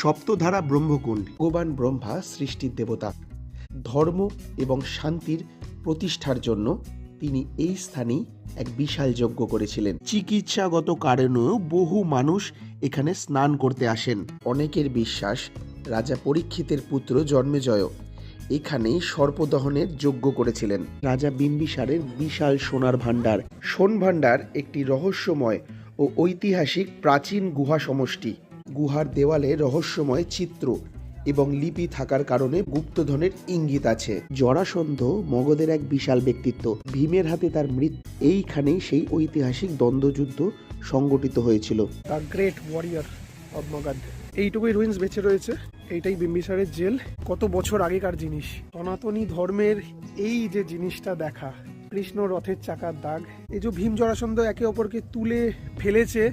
সপ্তধারা ব্রহ্মকুণ্ড। ভগবান ব্রহ্মা সৃষ্টির দেবতা, ধর্ম এবং শান্তির প্রতিষ্ঠার জন্য তিনি এই স্থানেই এক বিশাল যজ্ঞ করেছিলেন। চিকিৎসাগত কারণেও বহু মানুষ এখানে স্নান করতে আসেন। অনেকের বিশ্বাস রাজা পরীক্ষিতের পুত্র জন্মেজয় এখানেই সর্পদহনের যজ্ঞ করেছিলেন। রাজা বিম্বিসারের বিশাল সোনার ভাণ্ডার। সোন ভাণ্ডার একটি রহস্যময় ও ঐতিহাসিক প্রাচীন গুহা সমষ্টি। গুহার দেওয়ালে রহস্যময় চিত্র এবং লিপি থাকার কারণে গুপ্তধনের ইঙ্গিত আছে। জরাসন্ধ মগধের এক বিশাল ব্যক্তিত্ব। ভীমের হাতে তার মৃত্যু। এইখানেই সেই ঐতিহাসিক দ্বন্দ্বযুদ্ধ সংগঠিত হয়েছিল। The great warrior of Magadh. এইটুকুই রুইন্স বেঁচে রয়েছে। এইটাই বিম্বিসারের জেল। কত বছর আগেকার জিনিস। সনাতনী ধর্মের এই যে জিনিসটা দেখা, কৃষ্ণ রথের চাকার দাগ, এই যে ভীম জরাসন্ধ একে অপরকে তুলে ফেলেছে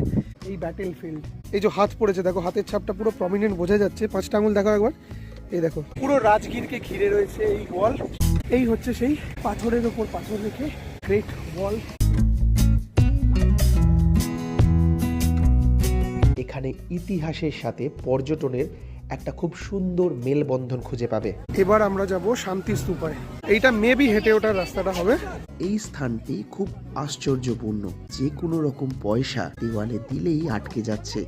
এই ব্যাটেল ফিল্ড। এই যে হাত পড়েছে, দেখো হাতের ছাপটা পুরো প্রমিনেন্ট বোঝা যাচ্ছে। 5টা আঙুল দেখো একবার, এই দেখো পুরো রাজগীরকে ঘিরে রয়েছে এই ওয়াল। এই হচ্ছে সেই পাথরের ওপর পাথর রেখে গ্রেট ওয়াল। এখানে ইতিহাসের সাথে পর্যটনের একটা খুব সুন্দর মেলবন্ধন খুঁজে পাবে। এবার আমরা যাব শান্তি স্তূপায়। এইটা মেবি হেঁটে ওঠার রাস্তাটা হবে। এই স্থানটি খুব আশ্চর্যপূর্ণ। যে কোনো রকম পয়সা দেওয়ালে দিলেই আটকে যাচ্ছে।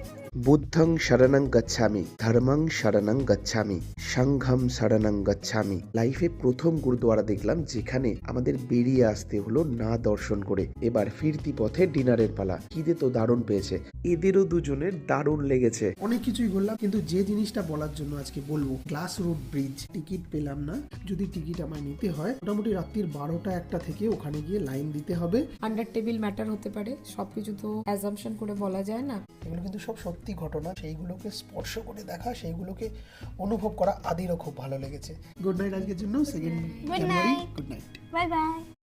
বুদ্ধং শরণং গচ্ছামি, ধর্মং শরণং গচ্ছামি, সংঘম শরণং গচ্ছামি। লাইফে প্রথম গুরুদুয়ারা দেখলাম যেখানে আমাদের বেরিয়ে আসতে হলো না দর্শন করে। এবার ফিরতি পথে ডিনারের পালা। খিদে তো দারুণ পেয়েছে, এদেরও দুজনের দারুণ লেগেছে। অনেক কিছুই বললাম, কিন্তু যে জিনিসটা বলার জন্য আজকে বলবো, গ্লাস রোড ব্রিজ। টিকিট পেলাম না। যদি টিকিট আমায় নিতে হয় মোটামুটি রাত্রির 12টা 1টা থেকে ওখানে গিয়ে লাইন দিতে হবে। আন্ডার টেবিল ম্যাটার হতে পারে, সবকিছু তো অ্যাজাম্পশন করে বলা যায় না। এগুলো কিন্তু সব সত্যি ঘটনা। সেইগুলোকে স্পর্শ করে দেখা, সেইগুলোকে অনুভব করা আদিরও খুব ভালো লেগেছে। গুড নাইট আজকের জন্য। 2 জানুয়ারি। Good night, bye by.